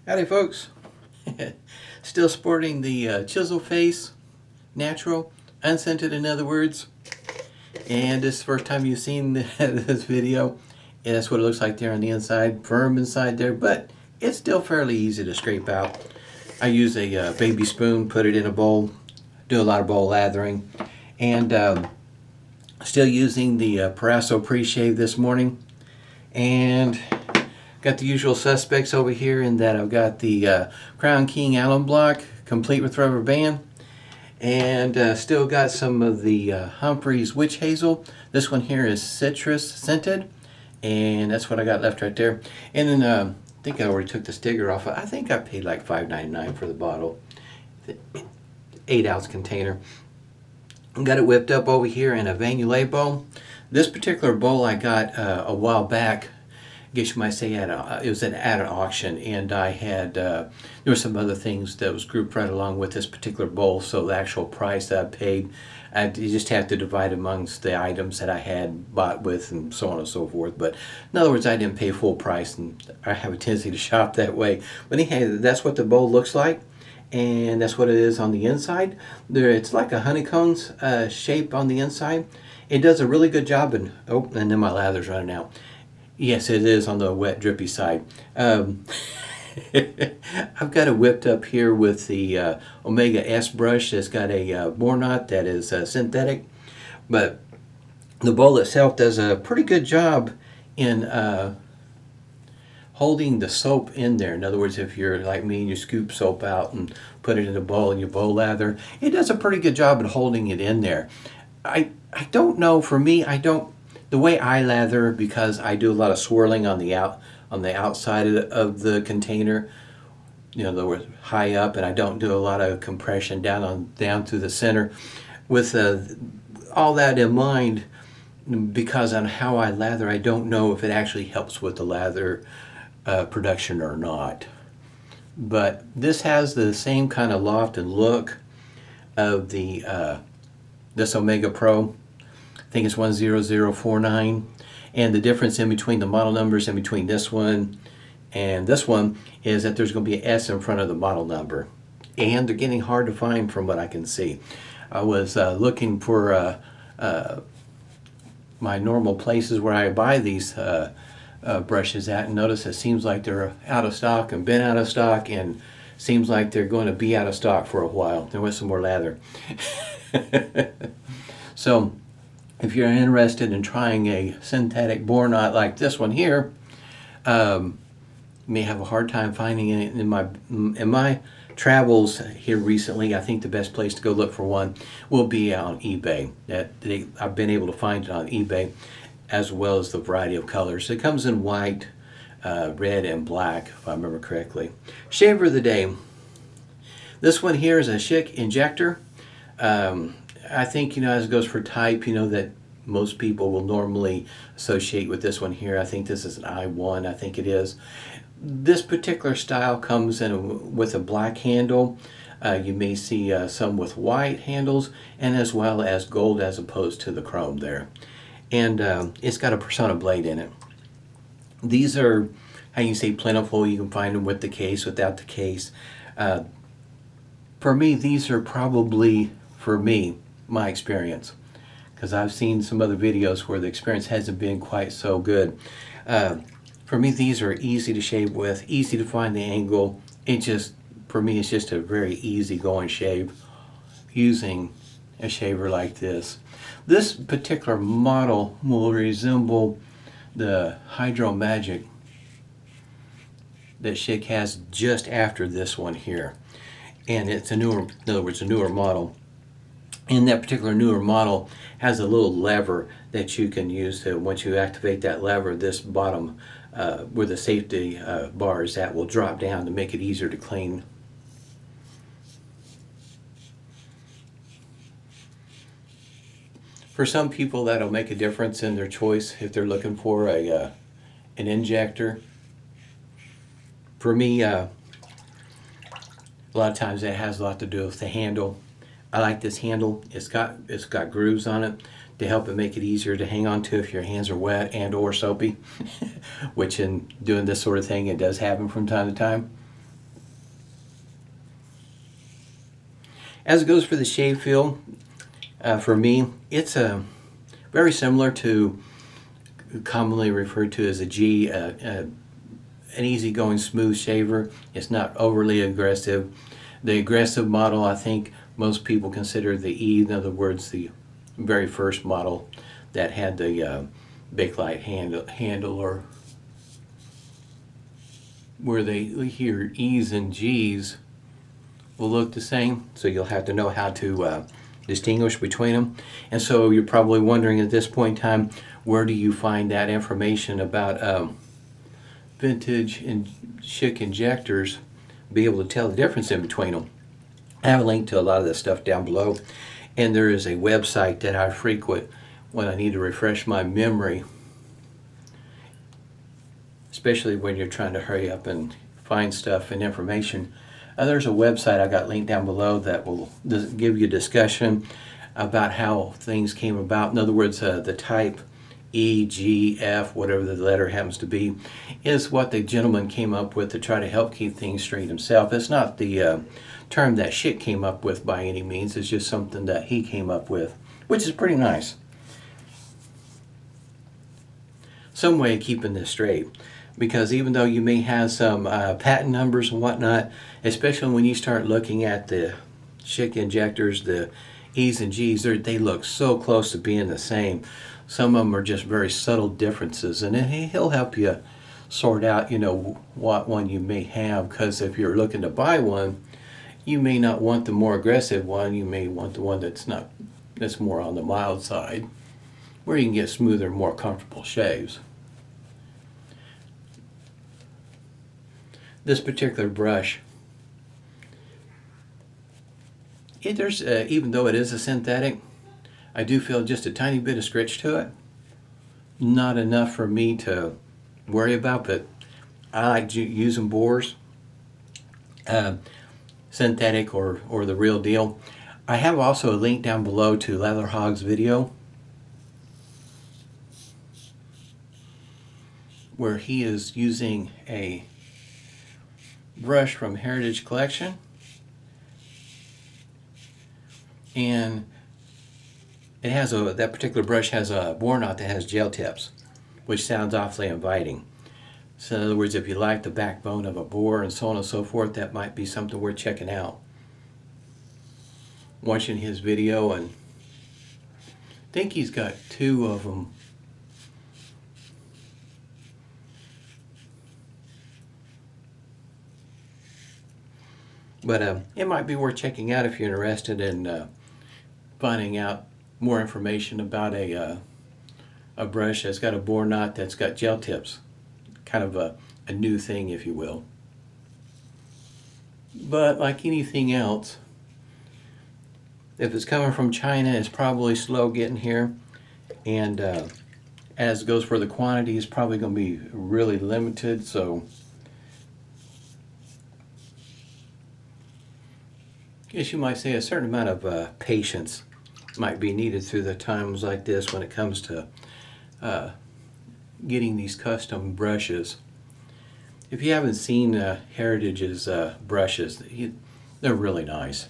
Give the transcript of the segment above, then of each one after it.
Howdy folks. Still sporting the chisel face, natural, unscented in other words. And this is the first time you've seen this video. And that's what it looks like there on the inside, firm inside there, but it's still fairly easy to scrape out. I use a baby spoon, put it in a bowl, do a lot of bowl lathering, and still using the Proraso Preshave this morning. And got the usual suspects over here in that I've got the Crown King alum block, complete with rubber band. And still got some of the Humphreys witch hazel. This one here is citrus scented. And that's what I got left right there. And then I think I already took the sticker off. I think I paid like $5.99 for the bottle. The 8-ounce container. Got it whipped up over here in a Vanillé bowl. This particular bowl I got a while back. I guess you might say it was at an auction, and I had there were some other things that was grouped right along with this particular bowl. So the actual price that I paid, you just have to divide amongst the items that I had bought with, and so on and so forth. But in other words, I didn't pay full price, and I have a tendency to shop that way. But anyhow, that's what the bowl looks like, and that's what it is on the inside. It's like a honeycomb shape on the inside. It does a really good job, and then my lather's running out. Yes, it is on the wet, drippy side. I've got it whipped up here with the Omega S brush that's got a bore knot that is synthetic. But the bowl itself does a pretty good job in holding the soap in there. In other words, if you're like me and you scoop soap out and put it in a bowl and you bowl lather, it does a pretty good job at holding it in there. I don't know, for me, the way I lather, because I do a lot of swirling on the outside of the container, in other words, high up, and I don't do a lot of compression down through the center. With all that in mind, because on how I lather, I don't know if it actually helps with the lather production or not. But this has the same kind of loft and look of the this Omega Pro. I think it's 10049, and the difference in between the model numbers in between this one and this one is that there's going to be an S in front of the model number, and they're getting hard to find from what I can see. I was looking for my normal places where I buy these brushes at, and notice it seems like they're out of stock and been out of stock, and seems like they're going to be out of stock for a while. There was some more lather. So if you're interested in trying a synthetic bore knot like this one here, you may have a hard time finding it in my travels here recently. I think the best place to go look for one will be on eBay. I've been able to find it on eBay, as well as the variety of colors. It comes in white, red, and black, if I remember correctly. Shaver of the day. This one here is a Schick Injector. I think, as it goes for type, that most people will normally associate with this one here. I think this is an I1, I think it is. This particular style comes in with a black handle. You may see some with white handles, and as well as gold as opposed to the chrome there. And it's got a Personna blade in it. These are, how you say, plentiful. You can find them with the case, without the case. For me, these are probably, my experience, because I've seen some other videos where the experience hasn't been quite so good. For me, these are easy to shave with, easy to find the angle. For me, it's just a very easy going shave using a shaver like this. This particular model will resemble the Hydro Magic that Schick has just after this one here. And it's a newer model. And that particular newer model has a little lever that you can use to, once you activate that lever, this bottom where the safety bar is at will drop down to make it easier to clean. For some people, that'll make a difference in their choice if they're looking for an injector. For me, a lot of times that has a lot to do with the handle. I like this handle. It's got grooves on it to help it make it easier to hang on to if your hands are wet and or soapy, which in doing this sort of thing, it does happen from time to time. As it goes for the shave feel, for me, it's very similar to commonly referred to as a G, an easygoing smooth shaver. It's not overly aggressive. The aggressive model, I think most people consider the E, in other words, the very first model that had the Bakelite handle, or where they hear E's and G's will look the same, so you'll have to know how to distinguish between them. And so you're probably wondering at this point in time, where do you find that information about vintage and Schick injectors, be able to tell the difference in between them? I have a link to a lot of this stuff down below, and there is a website that I frequent when I need to refresh my memory, especially when you're trying to hurry up and find stuff and information. There's a website I got linked down below that will give you a discussion about how things came about. In other words, the type E, G, F, whatever the letter happens to be, is what the gentleman came up with to try to help keep things straight himself. It's not the term that Schick came up with by any means. It's just something that he came up with, which is pretty nice. Some way of keeping this straight, because even though you may have some patent numbers and whatnot, especially when you start looking at the Schick injectors, the E's and G's, they look so close to being the same. Some of them are just very subtle differences, and he'll help you sort out, what one you may have, because if you're looking to buy one, you may not want the more aggressive one. You may want the one that's more on the mild side, where you can get smoother, more comfortable shaves. This particular brush, even though it is a synthetic, I do feel just a tiny bit of scritch to it. Not enough for me to worry about, but I like using bores, synthetic or the real deal. I have also a link down below to Leatherhog's video, where he is using a brush from Heritage Collection, and it has that particular brush has a bore knot that has gel tips, which sounds awfully inviting. So in other words, if you like the backbone of a boar and so on and so forth, that might be something worth checking out. Watching his video, and I think he's got 2 of them. But it might be worth checking out if you're interested in finding out more information about a brush that's got a bore knot that's got gel tips. Kind of a new thing, if you will. But like anything else, if it's coming from China, it's probably slow getting here. And as it goes for the quantity, it's probably going to be really limited. So I guess you might say a certain amount of patience might be needed through the times like this when it comes to getting these custom brushes. If you haven't seen Heritage's brushes, they're really nice.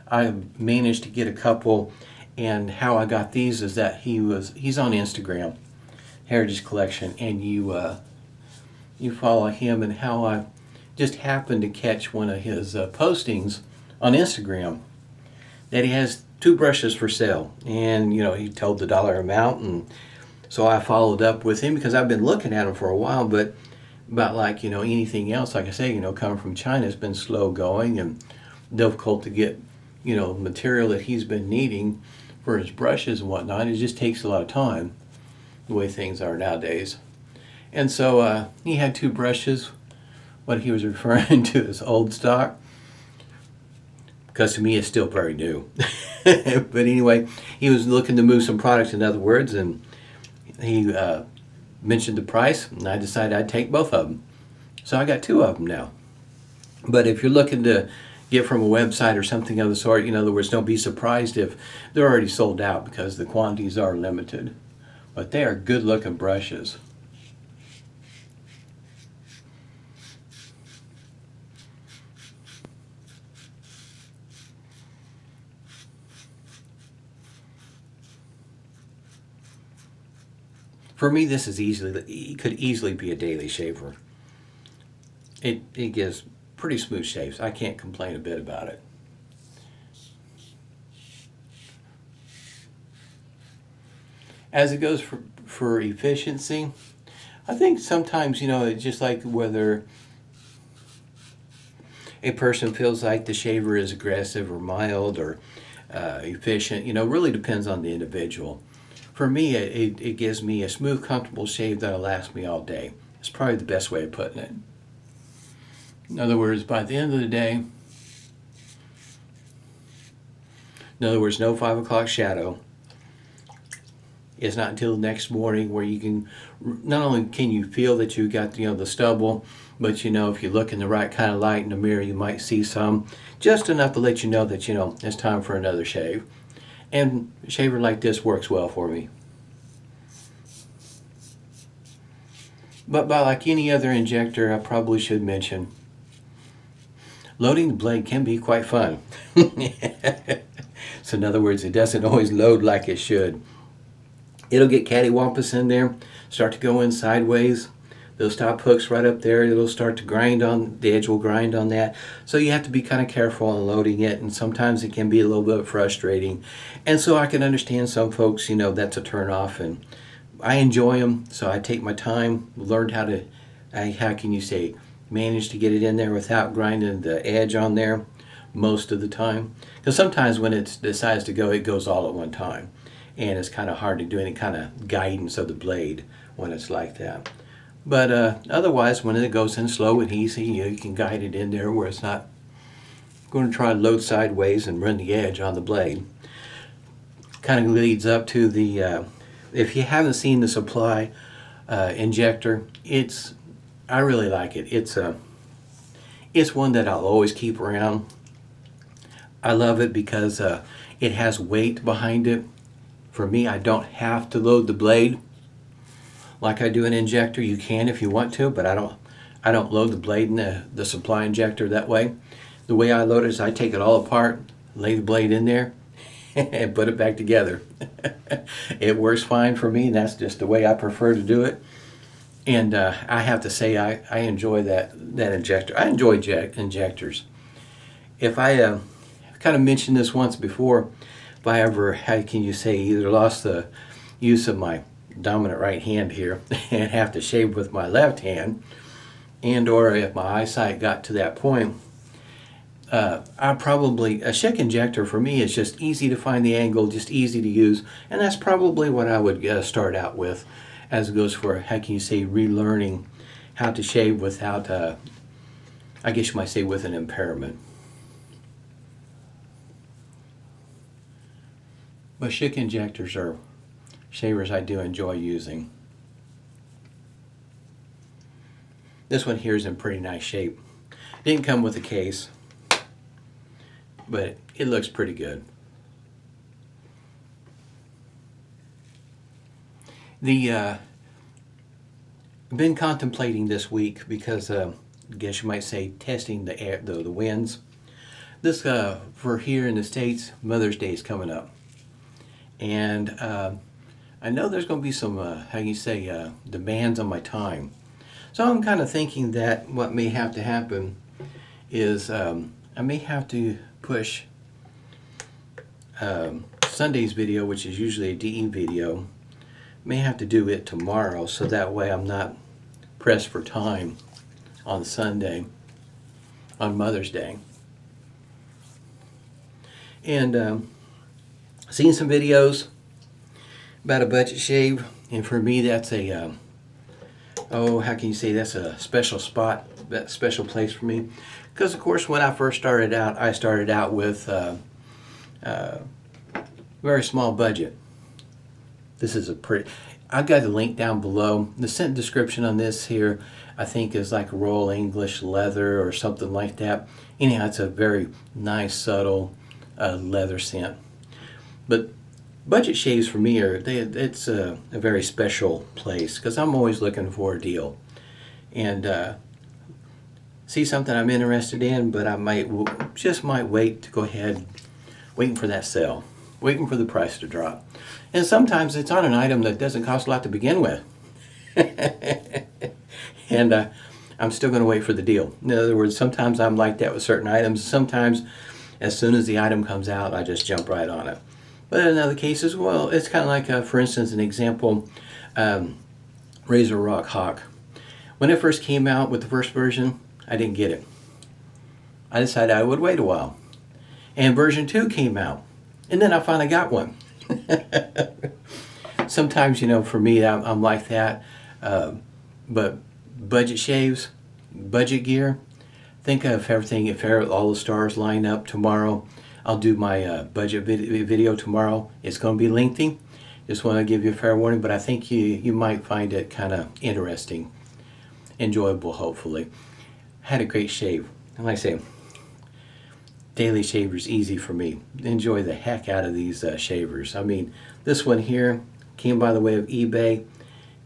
I managed to get a couple, and how I got these is that he's on Instagram, Heritage Collection, and you follow him, and how I just happened to catch one of his postings on Instagram that he has 2 brushes for sale, and he told the dollar amount, and so I followed up with him because I've been looking at them for a while, but about like anything else, like I say, coming from China, it's been slow going and difficult to get material that he's been needing for his brushes and whatnot. It just takes a lot of time, the way things are nowadays. And so he had 2 brushes, what he was referring to as old stock, because to me it's still very new. But anyway, he was looking to move some products, in other words, and he mentioned the price, and I decided I'd take both of them. So I got 2 of them now. But if you're looking to get from a website or something of the sort, in other words, don't be surprised if they're already sold out, because the quantities are limited. But they are good looking brushes. For me, this is it could easily be a daily shaver. It gives pretty smooth shaves. I can't complain a bit about it. As it goes for efficiency, I think sometimes, it's just like whether a person feels like the shaver is aggressive or mild or efficient, really depends on the individual. For me, it gives me a smooth, comfortable shave that'll last me all day. It's probably the best way of putting it. In other words, by the end of the day, no 5 o'clock shadow. It's not until the next morning where you can, not only can you feel that you got the stubble, but if you look in the right kind of light in the mirror, you might see some, just enough to let you know that it's time for another shave. And a shaver like this works well for me. But like any other injector, I probably should mention, loading the blade can be quite fun. So in other words, it doesn't always load like it should. It'll get cattywampus in there, start to go in sideways. Those top hooks right up there, it'll start to grind on, the edge will grind on that. So you have to be kind of careful on loading it, and sometimes it can be a little bit frustrating. And so I can understand some folks, that's a turn off, and I enjoy them, so I take my time, learned how to, manage to get it in there without grinding the edge on there most of the time. Because sometimes when it decides to go, it goes all at one time. And it's kind of hard to do any kind of guidance of the blade when it's like that. But otherwise, when it goes in slow and easy, you can guide it in there where it's not going to try to load sideways and run the edge on the blade. Kind of leads up to the, if you haven't seen the Supply injector, I really like it. It's one that I'll always keep around. I love it because it has weight behind it. For me, I don't have to load the blade like I do an injector. You can if you want to, but I don't load the blade in the Supply injector that way. The way I load it is I take it all apart, lay the blade in there, and put it back together. It works fine for me, and that's just the way I prefer to do it. And I have to say I enjoy that injector. I enjoy injectors. If I kind of mentioned this once before, if I ever, either lost the use of my dominant right hand here and have to shave with my left hand, and or if my eyesight got to that point, a Schick Injector for me is just easy to find the angle, just easy to use, and that's probably what I would start out with as it goes for, relearning how to shave without, I guess you might say, with an impairment. But Schick Injectors are shavers I do enjoy using. This one here is in pretty nice shape. Didn't come with a case, but it looks pretty good. I've been contemplating this week because I guess you might say testing the air, the winds. This for here in the States, Mother's Day is coming up. And I know there's going to be some, demands on my time. So I'm kind of thinking that what may have to happen is I may have to push Sunday's video, which is usually a DE video, may have to do it tomorrow, so that way I'm not pressed for time on Sunday, on Mother's Day. And seen some videos about a budget shave, and for me that's a that's a special spot, that special place for me, because of course when I first started out, I started out with very small budget. This is I've got the link down below. The scent description on this here I think is like Royal English leather or something like that. Anyhow, it's a very nice subtle leather scent. But budget shaves for me it's a very special place because I'm always looking for a deal and see something I'm interested in, but I might wait to go ahead, waiting for that sale, waiting for the price to drop. And sometimes it's on an item that doesn't cost a lot to begin with. And I'm still going to wait for the deal. In other words, sometimes I'm like that with certain items. Sometimes as soon as the item comes out, I just jump right on it. But in other cases, well, it's kind of like, for instance, an example, RazoRock Hawk. When it first came out with the first version, I didn't get it. I decided I would wait a while. And version 2 came out. And then I finally got one. Sometimes, you know, for me, I'm like that. But budget shaves, budget gear, think of everything. If all the stars line up tomorrow, I'll do my budget video tomorrow. It's going to be lengthy. Just want to give you a fair warning, but I think you might find it kind of interesting, enjoyable, hopefully. Had a great shave. And like I say, daily shaver's easy for me. Enjoy the heck out of these shavers. I mean, this one here came by the way of eBay.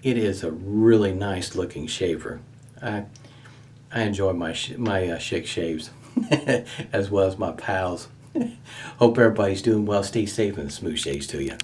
It is a really nice looking shaver. I enjoy my Schick shaves as well as my pals. Hope everybody's doing well. Stay safe and smooth shaves to you.